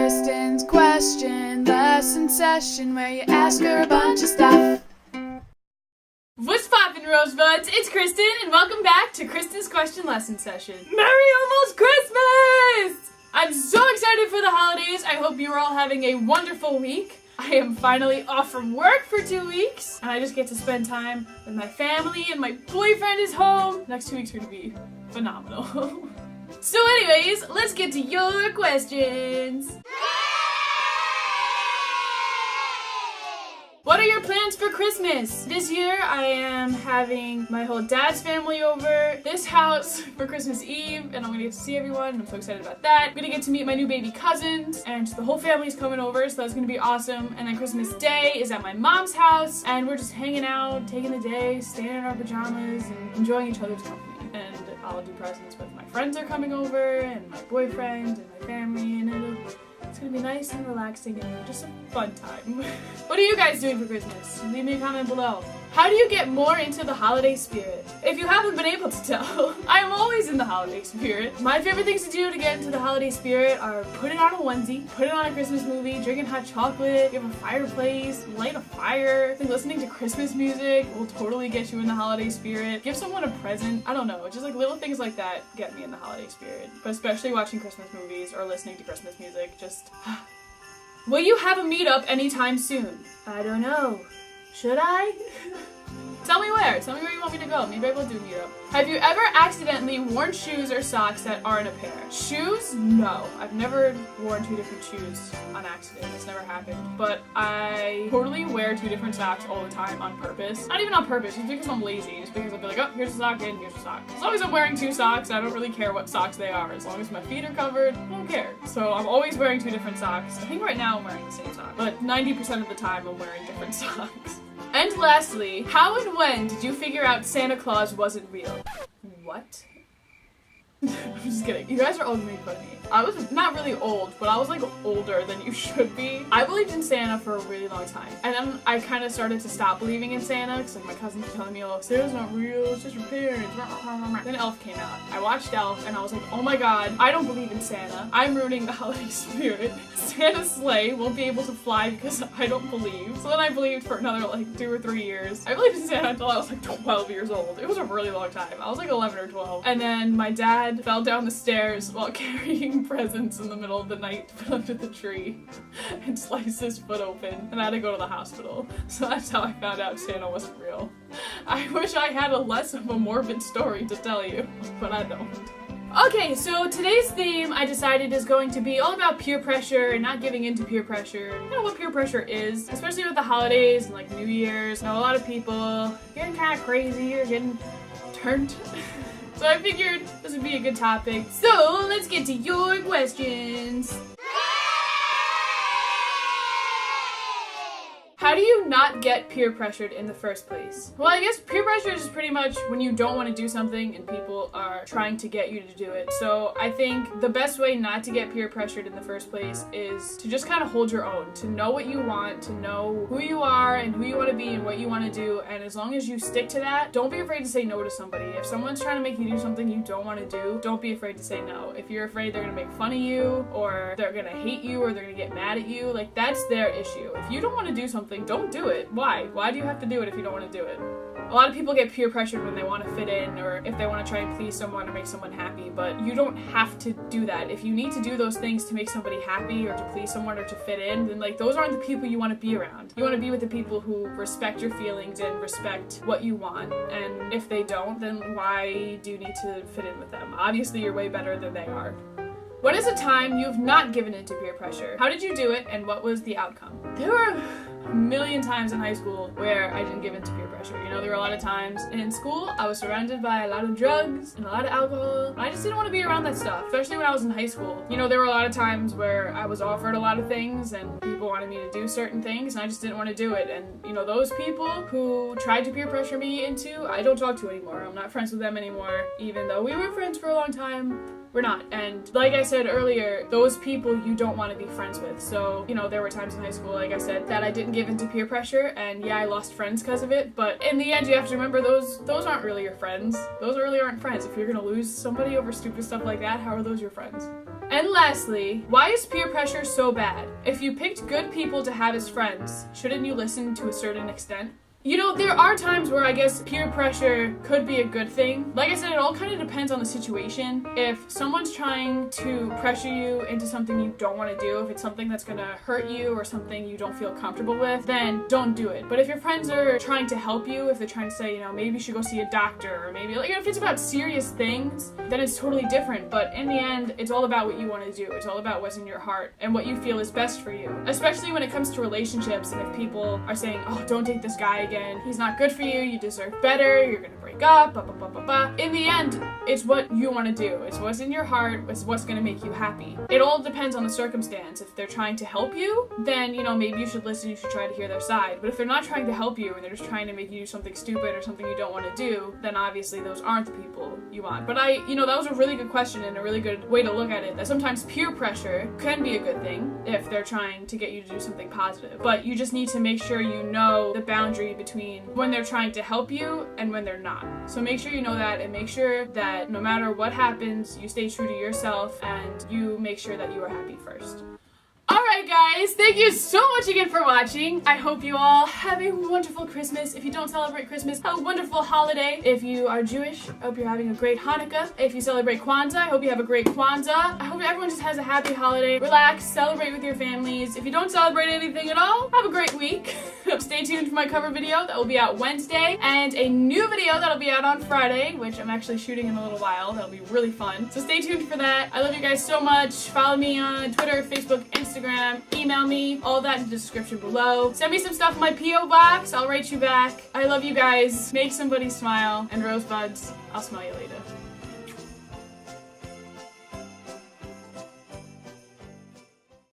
Kristin's question lesson session where you ask her a bunch of stuff. What's poppin', Rosebuds? It's Kristin, and welcome back to Kristin's question lesson session. Merry almost Christmas! I'm so excited for the holidays. I hope you are all having a wonderful week. I am finally off from work for 2 weeks, and I just get to spend time with my family, and my boyfriend is home. Next 2 weeks are gonna be phenomenal. So anyways, let's get to your questions. What are your plans for Christmas? This year I am having my whole dad's family over this house for Christmas Eve, and I'm gonna get to see everyone, and I'm so excited about that. I'm gonna get to meet my new baby cousins, and the whole family's coming over, so that's gonna be awesome. And then Christmas Day is at my mom's house, and we're just hanging out, taking the day, staying in our pajamas, and enjoying each other's company. And I'll do presents with my friends are coming over, and my boyfriend, and my family, and it's gonna be nice and relaxing and just a fun time. What are you guys doing for Christmas? Leave me a comment below. How do you get more into the holiday spirit? If you haven't been able to tell, I'm always in the holiday spirit. My favorite things to do to get into the holiday spirit are putting on a onesie, putting on a Christmas movie, drinking hot chocolate, you have a fireplace, light a fire. I think listening to Christmas music will totally get you in the holiday spirit. Give someone a present. I don't know, just like little things like that get me in the holiday spirit. But especially watching Christmas movies or listening to Christmas music, just... Will you have a meetup anytime soon? I don't know. Should I? Tell me where. Tell me where you want me to go. Maybe I will do a meetup. Have you ever accidentally worn shoes or socks that aren't a pair? Shoes? No. I've never worn 2 different shoes on accident. It's never happened. But I totally wear 2 different socks all the time on purpose. Not even on purpose, just because I'm lazy. Just because I'll be like, oh, here's a sock and here's a sock. As long as I'm wearing 2 socks, I don't really care what socks they are. As long as my feet are covered, I don't care. So I'm always wearing 2 different socks. I think right now I'm wearing the same sock. But 90% of the time I'm wearing different socks. And lastly, how and when did you figure out Santa Claus wasn't real? What? I'm just kidding. You guys are all gonna make fun of me. I was not really old, but I was like older than you should be. I believed in Santa for a really long time. And then I kind of started to stop believing in Santa because like my cousins were telling me, oh, Santa's not real, it's just your parents. Then Elf came out. I watched Elf and I was like, oh my god, I don't believe in Santa. I'm ruining the holiday spirit. Santa's sleigh won't be able to fly because I don't believe. So then I believed for another like 2 or 3 years. I believed in Santa until I was like 12 years old. It was a really long time. I was like 11 or 12. And then my dad fell down the stairs while carrying presents in the middle of the night to put under the tree and sliced his foot open, and I had to go to the hospital. So that's how I found out Santa wasn't real. I wish I had a less of a morbid story to tell you, but I don't. Okay, so today's theme I decided is going to be all about peer pressure and not giving into peer pressure. You know what peer pressure is, especially with the holidays and like New Year's. You know, a lot of people getting kind of crazy or getting turned. So I figured this would be a good topic. So let's get to your questions. How do you not get peer pressured in the first place? Well, I guess peer pressure is pretty much when you don't want to do something and people are trying to get you to do it. So I think the best way not to get peer pressured in the first place is to just kind of hold your own, to know what you want, to know who you are and who you want to be and what you want to do. And as long as you stick to that, don't be afraid to say no to somebody. If someone's trying to make you do something you don't want to do, don't be afraid to say no. If you're afraid they're going to make fun of you or they're going to hate you or they're going to get mad at you, like that's their issue. If you don't want to do something, don't do it. Why? Why do you have to do it if you don't want to do it? A lot of people get peer pressured when they want to fit in or if they want to try and please someone or make someone happy, but you don't have to do that. If you need to do those things to make somebody happy or to please someone or to fit in, then like those aren't the people you want to be around. You want to be with the people who respect your feelings and respect what you want, and if they don't, then why do you need to fit in with them? Obviously you're way better than they are. What is a time you've not given into peer pressure? How did you do it and what was the outcome? There were a million times in high school where I didn't give in to peer pressure. You know, there were a lot of times in school I was surrounded by a lot of drugs and a lot of alcohol, and I just didn't want to be around that stuff, especially when I was in high school. You know, there were a lot of times where I was offered a lot of things and people wanted me to do certain things and I just didn't want to do it. And you know, those people who tried to peer pressure me into, I don't talk to anymore. I'm not friends with them anymore, even though we were friends for a long time. We're not. And like I said earlier, those people you don't want to be friends with. So, you know, there were times in high school, like I said, that I didn't give into peer pressure, and yeah, I lost friends because of it, but in the end, you have to remember those aren't really your friends. Those really aren't friends. If you're gonna lose somebody over stupid stuff like that, how are those your friends? And lastly, why is peer pressure so bad? If you picked good people to have as friends, shouldn't you listen to a certain extent? You know, there are times where I guess peer pressure could be a good thing. Like I said, it all kind of depends on the situation. If someone's trying to pressure you into something you don't want to do, if it's something that's going to hurt you or something you don't feel comfortable with, then don't do it. But if your friends are trying to help you, if they're trying to say, you know, maybe you should go see a doctor, or maybe, like, if it's about serious things, then it's totally different. But in the end, it's all about what you want to do. It's all about what's in your heart and what you feel is best for you. Especially when it comes to relationships, and if people are saying, oh, don't date this guy again, he's not good for you, you deserve better, you're gonna break up, blah, blah, blah, blah, blah. In the end, it's what you want to do. It's what's in your heart, it's what's gonna make you happy. It all depends on the circumstance. If they're trying to help you, then, you know, maybe you should listen, you should try to hear their side. But if they're not trying to help you and they're just trying to make you do something stupid or something you don't want to do, then obviously those aren't the people you want. But that was a really good question and a really good way to look at it, that sometimes peer pressure can be a good thing if they're trying to get you to do something positive. But you just need to make sure you know the boundary between when they're trying to help you and when they're not. So make sure you know that, and make sure that no matter what happens, you stay true to yourself and you make sure that you are happy first. Alright guys, thank you so much again for watching. I hope you all have a wonderful Christmas. If you don't celebrate Christmas, have a wonderful holiday. If you are Jewish, I hope you're having a great Hanukkah. If you celebrate Kwanzaa, I hope you have a great Kwanzaa. I hope everyone just has a happy holiday. Relax, celebrate with your families. If you don't celebrate anything at all, have a great week. Stay tuned for my cover video that will be out Wednesday, and a new video that'll be out on Friday, which I'm actually shooting in a little while. That'll be really fun. So stay tuned for that. I love you guys so much. Follow me on Twitter, Facebook, Instagram, email me, all that in the description below. Send me some stuff in my P.O. box. I'll write you back. I love you guys. Make somebody smile. And rosebuds, I'll smell you later.